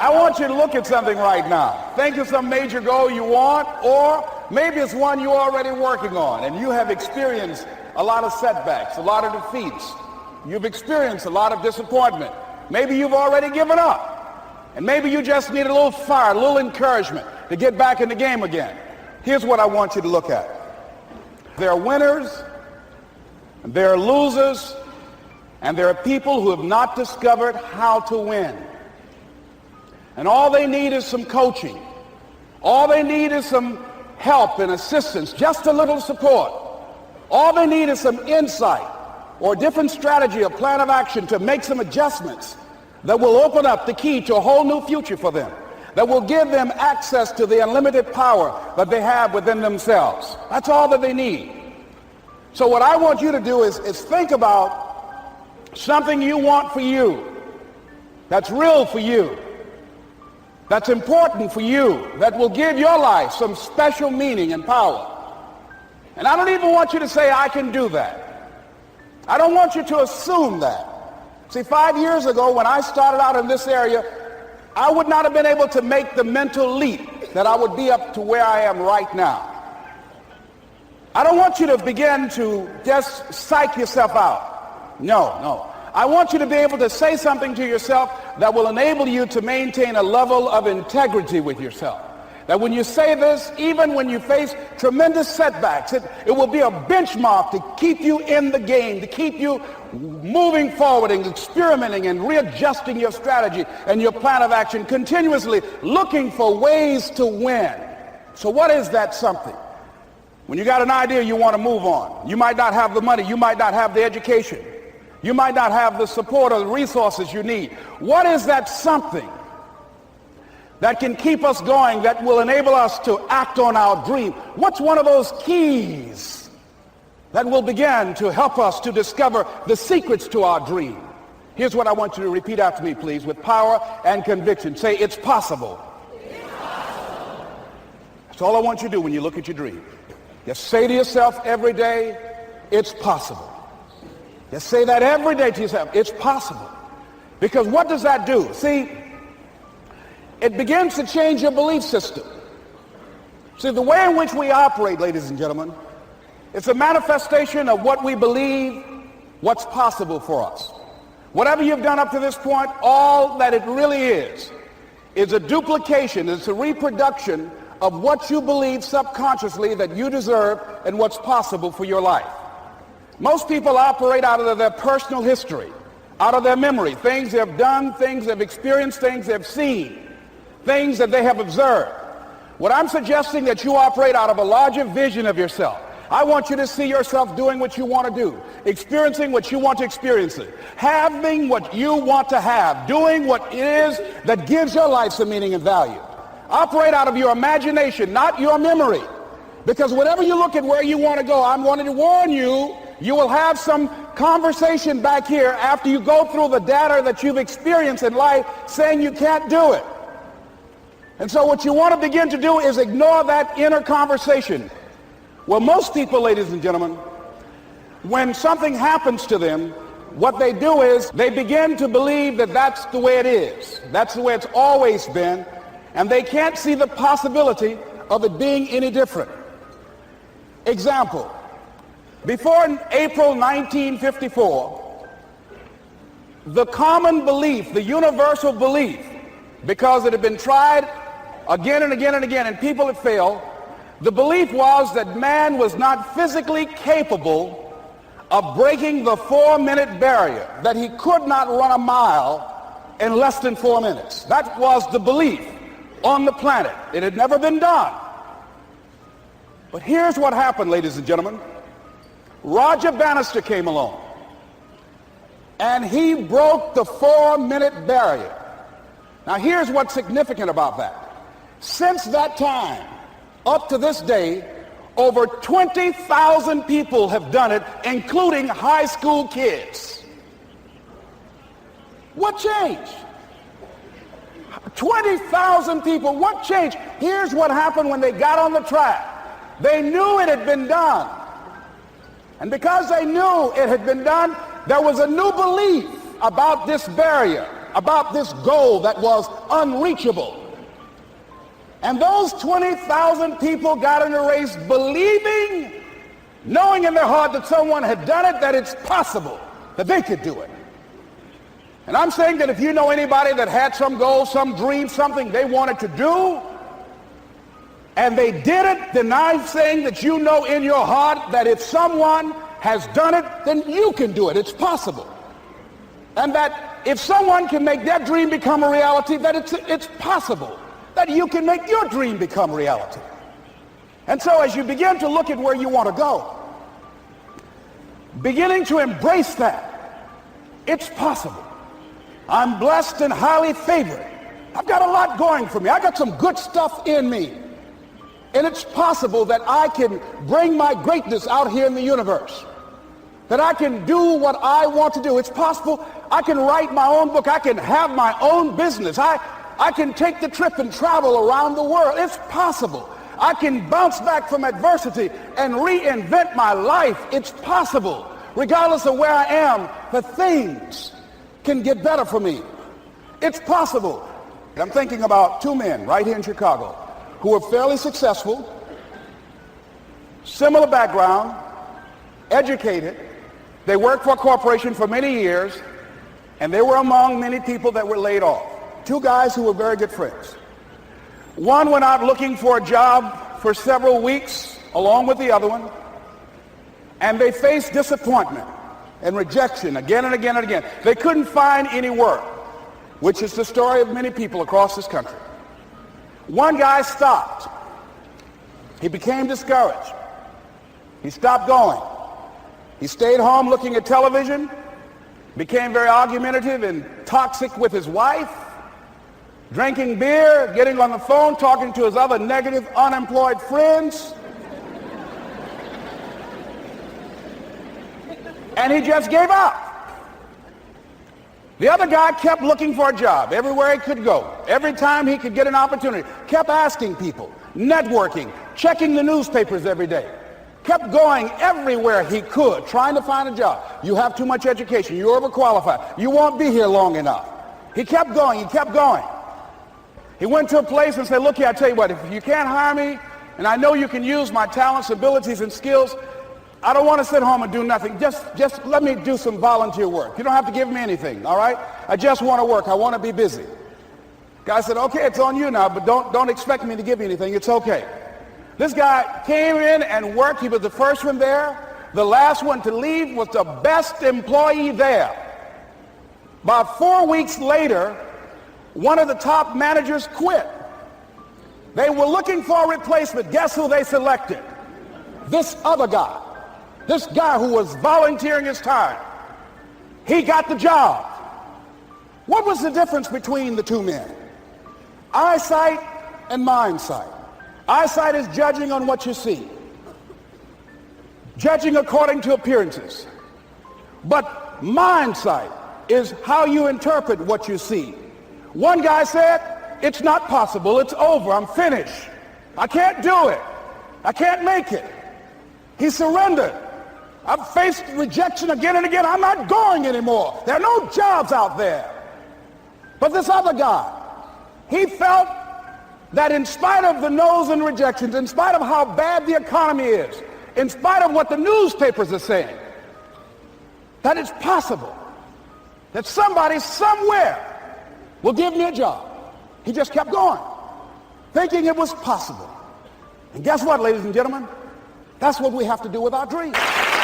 I want you to look at something right now. Think of some major goal you want, or maybe it's one you're already working on and you have experienced a lot of setbacks, a lot of defeats. You've experienced a lot of disappointment. Maybe you've already given up. And maybe you just need a little fire, a little encouragement to get back in the game again. Here's what I want you to look at. There are winners, and there are losers, and there are people who have not discovered how to win. And all they need is some coaching. All they need is some help and assistance, just a little support. All they need is some insight or a different strategy, a plan of action to make some adjustments that will open up the key to a whole new future for them, that will give them access to the unlimited power that they have within themselves. That's all that they need. So what I want you to do is think about something you want for you, that's real for you, that's important for you, that will give your life some special meaning and power. And I don't even want you to say, I can do that. I don't want you to assume that. See, 5 years ago when I started out in this area, I would not have been able to make the mental leap that I would be up to where I am right now. I don't want you to begin to just psych yourself out. No. I want you to be able to say something to yourself that will enable you to maintain a level of integrity with yourself. That when you say this, even when you face tremendous setbacks, it will be a benchmark to keep you in the game, to keep you moving forward and experimenting and readjusting your strategy and your plan of action, continuously looking for ways to win. So what is that something? When you got an idea you want to move on, you might not have the money, you might not have the education, you might not have the support or the resources you need. What is that something that can keep us going, that will enable us to act on our dream? What's one of those keys that will begin to help us to discover the secrets to our dream? Here's what I want you to repeat after me, please, with power and conviction. Say, it's possible. It's possible. That's all I want you to do when you look at your dream. Just say to yourself every day, it's possible. Just say that every day to yourself, it's possible. Because what does that do? See, it begins to change your belief system. See, the way in which we operate, ladies and gentlemen, it's a manifestation of what we believe, what's possible for us. Whatever you've done up to this point, all that it really is a duplication, it's a reproduction of what you believe subconsciously that you deserve and what's possible for your life. Most people operate out of their personal history, out of their memory, things they've done, things they've experienced, things they've seen, things that they have observed. What I'm suggesting that you operate out of a larger vision of yourself. I want you to see yourself doing what you want to do, experiencing what you want to experience, having what you want to have, doing what it is that gives your life some meaning and value. Operate out of your imagination, not your memory. Because whenever you look at where you want to go, I'm wanting to warn you, you will have some conversation back here after you go through the data that you've experienced in life saying you can't do it. And so what you want to begin to do is ignore that inner conversation. Well, most people, ladies and gentlemen, when something happens to them, what they do is they begin to believe that that's the way it is. That's the way it's always been. And they can't see the possibility of it being any different. Example, before April 1954, the common belief, the universal belief, because it had been tried again and again and again and people had failed, the belief was that man was not physically capable of breaking the 4-minute barrier, that he could not run a mile in less than 4 minutes. That was the belief on the planet. It had never been done. But here's what happened, ladies and gentlemen. Roger Bannister came along, and he broke the 4-minute barrier. Now here's what's significant about that. Since that time, up to this day, over 20,000 people have done it, including high school kids. What changed? 20,000 people, what changed? Here's what happened when they got on the track. They knew it had been done. And because they knew it had been done, there was a new belief about this barrier. about this goal that was unreachable. And those 20,000 people got in the race believing, knowing in their heart that someone had done it, that it's possible that they could do it. And I'm saying that if you know anybody that had some goal, some dream, something they wanted to do, and they did it, then I'm saying that you know in your heart that if someone has done it, then you can do it. It's possible. And that if someone can make their dream become a reality, that it's possible that you can make your dream become reality. And so as you begin to look at where you want to go, beginning to embrace that, it's possible. I'm blessed and highly favored. I've got a lot going for me. I got some good stuff in me. And it's possible that I can bring my greatness out here in the universe. That I can do what I want to do. It's possible I can write my own book. I can have my own business. I can take the trip and travel around the world. It's possible. I can bounce back from adversity and reinvent my life. It's possible. Regardless of where I am, the things can get better for me. It's possible. I'm thinking about two men right here in Chicago who were fairly successful, similar background, educated. They worked for a corporation for many years, and they were among many people that were laid off. Two guys who were very good friends. One went out looking for a job for several weeks along with the other one, and they faced disappointment and rejection again and again and again. They couldn't find any work, which is the story of many people across this country. One guy stopped. He became discouraged. He stopped going. He stayed home looking at television, became very argumentative and toxic with his wife, drinking beer, getting on the phone, talking to his other negative, unemployed friends. And he just gave up. The other guy kept looking for a job everywhere he could go. Every time he could get an opportunity, kept asking people, networking, checking the newspapers every day. Kept going everywhere he could, trying to find a job. You have too much education. You're overqualified. You won't be here long enough. He kept going. He kept going. He went to a place and said, look here, I tell you what, if you can't hire me, and I know you can use my talents, abilities, and skills, I don't want to sit home and do nothing. Just let me do some volunteer work. You don't have to give me anything, all right? I just want to work. I want to be busy. Guy said, okay, it's on you now, but don't expect me to give you anything. It's okay. This guy came in and worked. He was the first one there. The last one to leave was the best employee there. About 4 weeks later, one of the top managers quit. They were looking for a replacement. Guess who they selected? This other guy. This guy who was volunteering his time. He got the job. What was the difference between the two men? Eyesight and mindsight. Eyesight is judging on what you see, judging according to appearances. But mindsight is how you interpret what you see. One guy said, it's not possible, it's over, I'm finished. I can't do it. I can't make it. He surrendered. I've faced rejection again and again. I'm not going anymore. There are no jobs out there. But this other guy, he felt that in spite of the no's and rejections, in spite of how bad the economy is, in spite of what the newspapers are saying, that it's possible that somebody somewhere will give me a job. He just kept going, thinking it was possible. And guess what, ladies and gentlemen? That's what we have to do with our dreams.